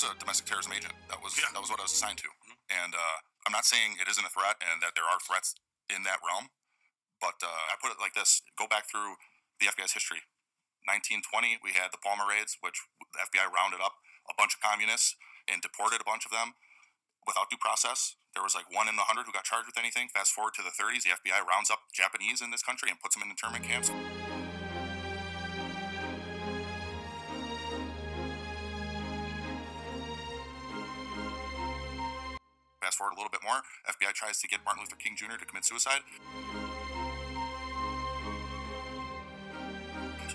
a domestic terrorism agent. That was what I was assigned to. And I'm not saying it isn't a threat and that there are threats in that realm, but I put it like this: go back through the FBI's history. 1920, we had the Palmer raids, which the FBI rounded up a bunch of communists and deported a bunch of them without due process. There was like 1 in 100 who got charged with anything. Fast forward to the 30s, the FBI rounds up Japanese in this country and puts them in internment camps. Fast forward a little bit more, FBI tries to get Martin Luther King Jr. to commit suicide.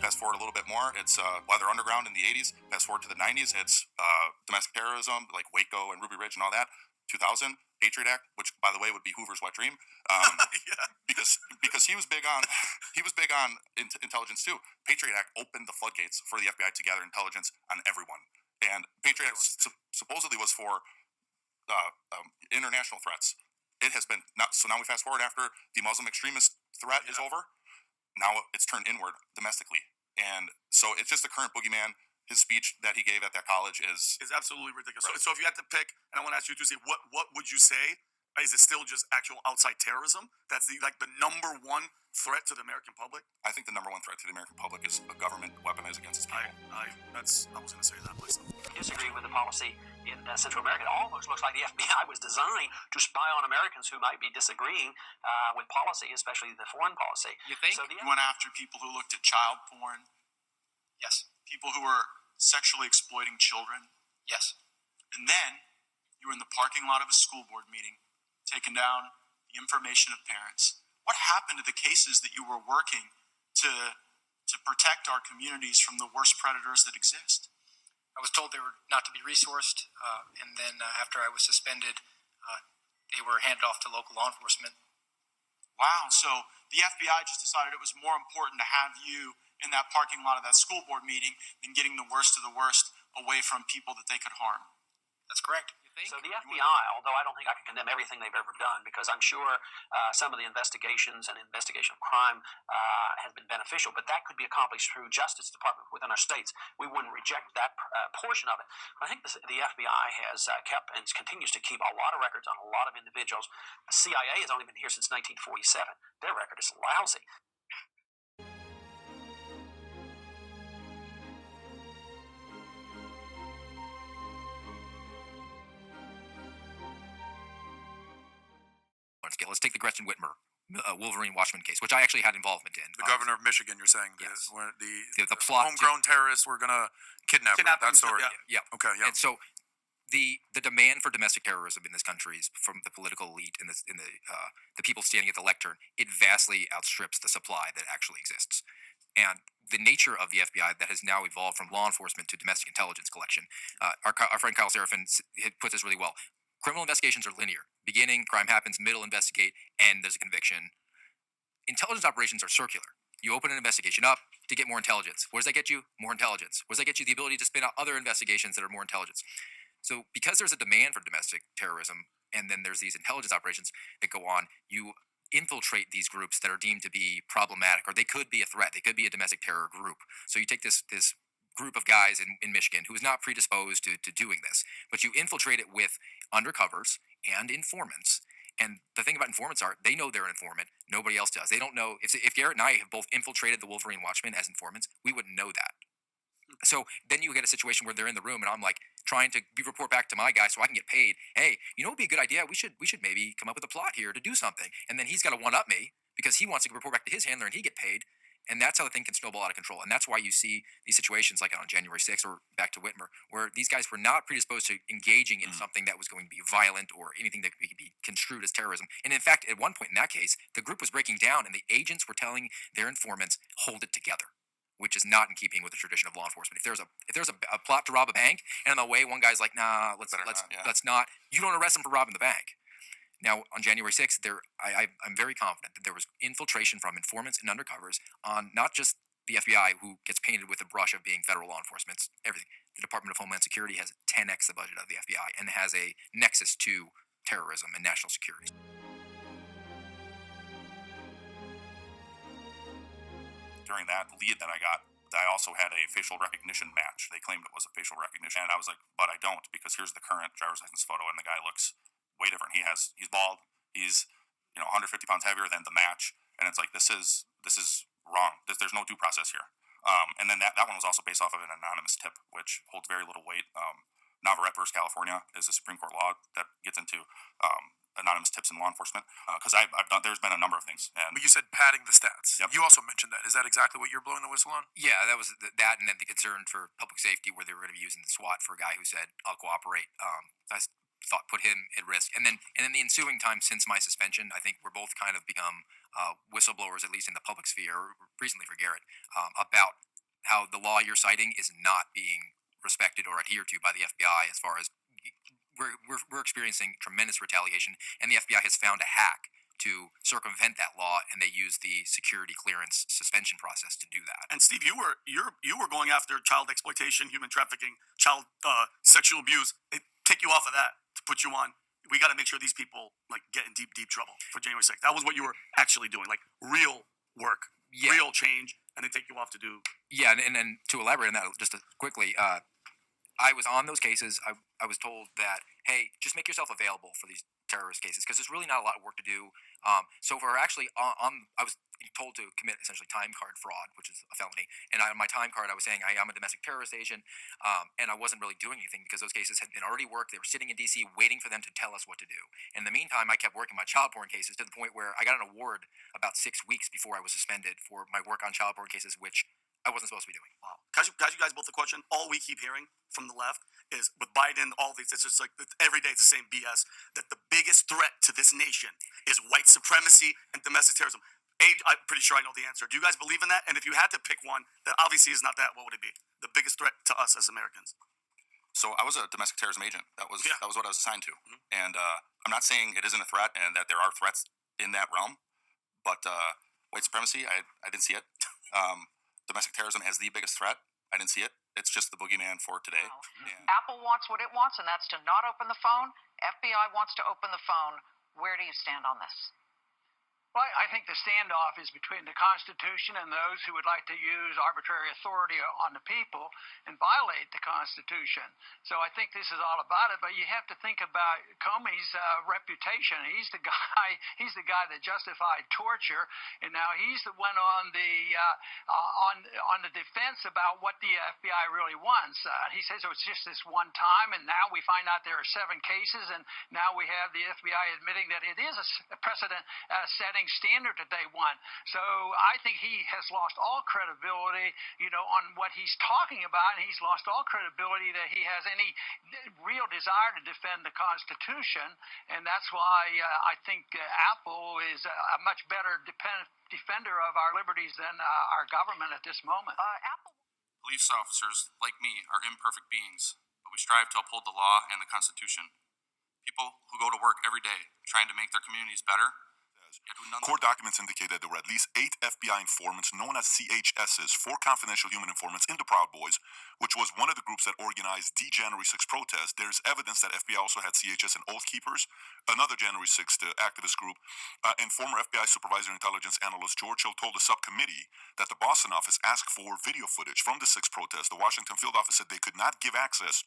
Fast forward a little bit more, it's Weather Underground in the 80s. Fast forward to the 90s, it's domestic terrorism like Waco and Ruby Ridge and all that. 2000, Patriot Act, which by the way would be Hoover's wet dream, because he was big on intelligence too. Patriot Act opened the floodgates for the FBI to gather intelligence on everyone, and Patriot Act supposedly was for international threats. It has been not. So now we fast forward after the Muslim extremist threat is over. Now it's turned inward domestically, and so it's just the current boogeyman. His speech that he gave at that college is absolutely ridiculous. Right. So if you had to pick, and I want to ask you to say, what would you say? Is it still just actual outside terrorism? That's the number one threat to the American public? I think the number one threat to the American public is a government weaponized against its people. I was going to say that myself. Disagree with the policy in Central America. It almost looks like the FBI was designed to spy on Americans who might be disagreeing with policy, especially the foreign policy. You think? So You went after people who looked at child porn. Yes. People who were sexually exploiting children. Yes. And then you were in the parking lot of a school board meeting, taking down the information of parents. What happened to the cases that you were working to protect our communities from the worst predators that exist? I was told they were not to be resourced, and then after I was suspended, they were handed off to local law enforcement. Wow, so the FBI just decided it was more important to have you in that parking lot of that school board meeting than getting the worst of the worst away from people that they could harm. That's correct. So the FBI, although I don't think I can condemn everything they've ever done, because I'm sure some of the investigations and investigation of crime has been beneficial, but that could be accomplished through Justice Department within our states. We wouldn't reject that portion of it. I think the FBI has kept and continues to keep a lot of records on a lot of individuals. The CIA has only been here since 1947. Their record is lousy. Let's take the Gretchen Whitmer Wolverine Watchman case, which I actually had involvement in. The governor of Michigan, you're saying? Yes. The plot homegrown terrorists were going to kidnap her. That story. Yeah. Okay, yeah. And so the demand for domestic terrorism in this country is from the political elite and the people standing at the lectern. It vastly outstrips the supply that actually exists. And the nature of the FBI that has now evolved from law enforcement to domestic intelligence collection, our friend Kyle Seraphin puts this really well. Criminal investigations are linear. Beginning, crime happens, middle, investigate, end, there's a conviction. Intelligence operations are circular. You open an investigation up to get more intelligence. What does that get you? More intelligence. What does that get you? The ability to spin out other investigations that are more intelligence. So because there's a demand for domestic terrorism, and then there's these intelligence operations that go on, you infiltrate these groups that are deemed to be problematic, or they could be a threat. They could be a domestic terror group. So you take this group of guys in Michigan who is not predisposed to doing this, but you infiltrate it with undercovers and informants. And the thing about informants are they know they're an informant. Nobody else does. They don't know. If Garrett and I have both infiltrated the Wolverine Watchmen as informants, we wouldn't know that. So then you get a situation where they're in the room and I'm like trying to report back to my guy so I can get paid. Hey, you know what would be a good idea? We should maybe come up with a plot here to do something. And then he's got to one-up me because he wants to report back to his handler and he get paid. And that's how the thing can snowball out of control. And that's why you see these situations like on January 6th or back to Whitmer, where these guys were not predisposed to engaging in something that was going to be violent or anything that could be construed as terrorism. And in fact, at one point in that case, the group was breaking down and the agents were telling their informants, hold it together, which is not in keeping with the tradition of law enforcement. If there's a plot to rob a bank and on the way one guy's like, nah, let's not, you don't arrest him for robbing the bank. Now, on January 6th, I'm very confident that there was infiltration from informants and undercovers on not just the FBI, who gets painted with the brush of being federal law enforcement, it's everything. The Department of Homeland Security has 10x the budget of the FBI and has a nexus to terrorism and national security. During that lead that I got, I also had a facial recognition match. They claimed it was a facial recognition, and I was like, but I don't, because here's the current driver's license photo, and the guy looks way different. He's bald. He's 150 pounds heavier than the match, and it's like this is wrong. There's no due process here. And then that one was also based off of an anonymous tip, which holds very little weight. Navarrete versus California is a Supreme Court law that gets into anonymous tips in law enforcement, because I've done. There's been a number of things. And But you said padding the stats. Yep. You also mentioned that. Is that exactly what you're blowing the whistle on? Yeah, that was that, and then the concern for public safety, where they were going to be using the SWAT for a guy who said, "I'll cooperate." I thought put him at risk, and then the ensuing time since my suspension, I think we're both kind of become whistleblowers, at least in the public sphere. Recently for Garrett, about how the law you're citing is not being respected or adhered to by the FBI, as far as we're experiencing tremendous retaliation, and the FBI has found a hack to circumvent that law, and they use the security clearance suspension process to do that. And Steve, you were going after child exploitation, human trafficking, child sexual abuse. It take you off of that to put you on. We got to make sure these people get in deep trouble for January 6th. That was what you were actually doing, real work, real change, and they take you off to do. Yeah, and to elaborate on that just quickly, I was on those cases. I was told that, hey, just make yourself available for these terrorist cases, because there's really not a lot of work to do. So for actually I was told to commit essentially time card fraud, which is a felony. And on my time card, I was saying I'm a domestic terrorist agent, and I wasn't really doing anything because those cases had been already worked. They were sitting in D.C. waiting for them to tell us what to do. In the meantime, I kept working my child porn cases to the point where I got an award about 6 weeks before I was suspended for my work on child porn cases, which I wasn't supposed to be doing. Wow. Can you guys both a question? All we keep hearing from the left is with Biden, all these, it's just every day it's the same BS, that the biggest threat to this nation is white supremacy and domestic terrorism. I'm pretty sure I know the answer. Do you guys believe in that? And if you had to pick one that obviously is not that, what would it be? The biggest threat to us as Americans? So I was a domestic terrorism agent. That was what I was assigned to. Mm-hmm. And I'm not saying it isn't a threat and that there are threats in that realm, but white supremacy, I didn't see it. Domestic terrorism as the biggest threat, I didn't see it. It's just the boogeyman for today. Wow. Apple wants what it wants, and that's to not open the phone. FBI wants to open the phone. Where do you stand on this? Well, I think the standoff is between the Constitution and those who would like to use arbitrary authority on the people and violate the Constitution. So I think this is all about it. But you have to think about Comey's reputation. He's the guy that justified torture, and now he's the one on the defense about what the FBI really wants. He says it's just this one time, and now we find out there are 7 cases, and now we have the FBI admitting that it is a precedent setting standard that they want. So I think he has lost all credibility, on what he's talking about, and he's lost all credibility that he has any real desire to defend the Constitution, and that's why I think Apple is a much better defender of our liberties than our government at this moment. Police officers, like me, are imperfect beings, but we strive to uphold the law and the Constitution. People who go to work every day trying to make their communities better. Court documents indicate that there were at least 8 FBI informants known as CHSs, for confidential human informants, in the Proud Boys, which was one of the groups that organized the January 6th protest. There's evidence that FBI also had CHS and Oath Keepers, another January 6th activist group, and former FBI supervisor intelligence analyst George Hill told the subcommittee that the Boston office asked for video footage from the 6th protest. The Washington field office said they could not give access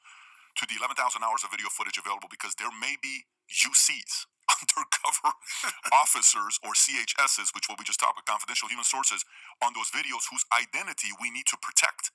to the 11,000 hours of video footage available because there may be UCs, undercover officers, or CHSs, which what we just talked about, confidential human sources, on those videos whose identity we need to protect.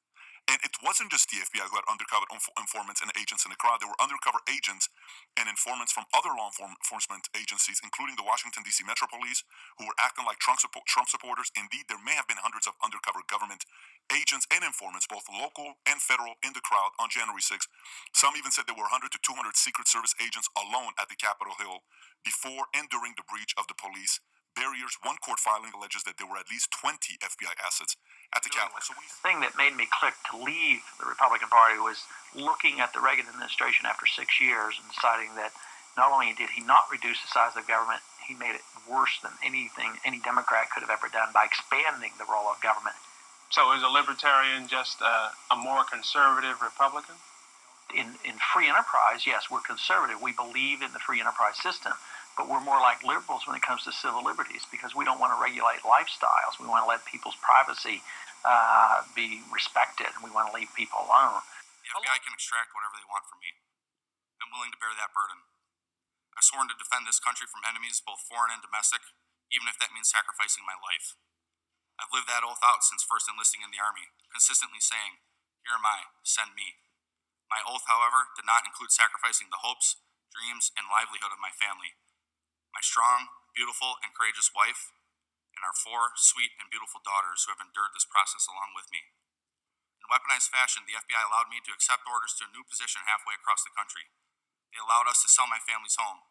And it wasn't just the FBI who had undercover informants and agents in the crowd. There were undercover agents and informants from other law enforcement agencies, including the Washington, D.C. Metro Police, who were acting like Trump supporters. Indeed, there may have been hundreds of undercover government agents and informants, both local and federal, in the crowd on January 6th. Some even said there were 100 to 200 Secret Service agents alone at the Capitol Hill before and during the breach of the police barriers. One court filing alleges that there were at least 20 FBI assets at the Capitol. The thing that made me click to leave the Republican Party was looking at the Reagan administration after 6 years and deciding that not only did he not reduce the size of government, he made it worse than anything any Democrat could have ever done by expanding the role of government. So is a libertarian just a more conservative Republican? In free enterprise, yes, we're conservative. We believe in the free enterprise system, but we're more like liberals when it comes to civil liberties because we don't want to regulate lifestyles. We want to let people's privacy be respected, and we want to leave people alone. The FBI can extract whatever they want from me. I'm willing to bear that burden. I've sworn to defend this country from enemies, both foreign and domestic, even if that means sacrificing my life. I've lived that oath out since first enlisting in the Army, consistently saying, "Here am I, send me." My oath, however, did not include sacrificing the hopes, dreams, and livelihood of my family, my strong, beautiful, and courageous wife, and our 4 sweet and beautiful daughters who have endured this process along with me. In weaponized fashion, the FBI allowed me to accept orders to a new position halfway across the country. They allowed us to sell my family's home.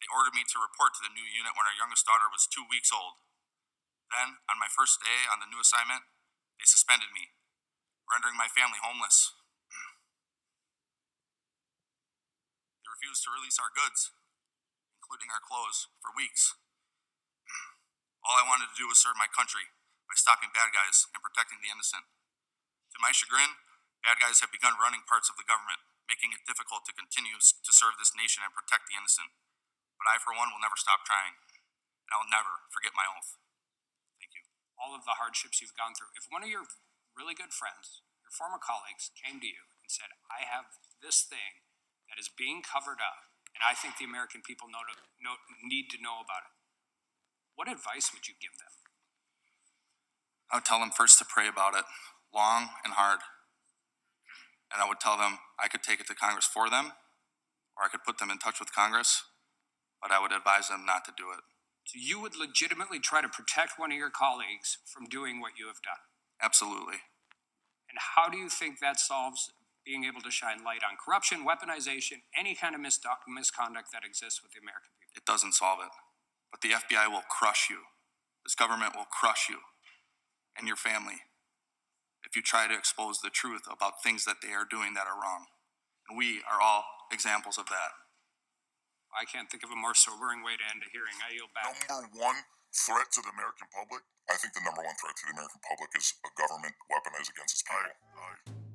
They ordered me to report to the new unit when our youngest daughter was 2 weeks old. Then, on my first day on the new assignment, they suspended me, rendering my family homeless. They refused to release our goods, including our clothes, for weeks. All I wanted to do was serve my country by stopping bad guys and protecting the innocent. To my chagrin, bad guys have begun running parts of the government, making it difficult to continue to serve this nation and protect the innocent. But I, for one, will never stop trying, and I will never forget my oath. Thank you. All of the hardships you've gone through. If one of your really good friends, your former colleagues, came to you and said, "I have this thing that is being covered up, and I think the American people need to know about it," what advice would you give them? I would tell them first to pray about it, long and hard. And I would tell them I could take it to Congress for them, or I could put them in touch with Congress, but I would advise them not to do it. So you would legitimately try to protect one of your colleagues from doing what you have done? Absolutely. And how do you think that solves being able to shine light on corruption, weaponization, any kind of misconduct that exists with the American people? It doesn't solve it. But the FBI will crush you. This government will crush you and your family if you try to expose the truth about things that they are doing that are wrong. And we are all examples of that. I can't think of a more sobering way to end a hearing. I yield back. Number one threat to the American public, I think the number one threat to the American public is a government weaponized against its people.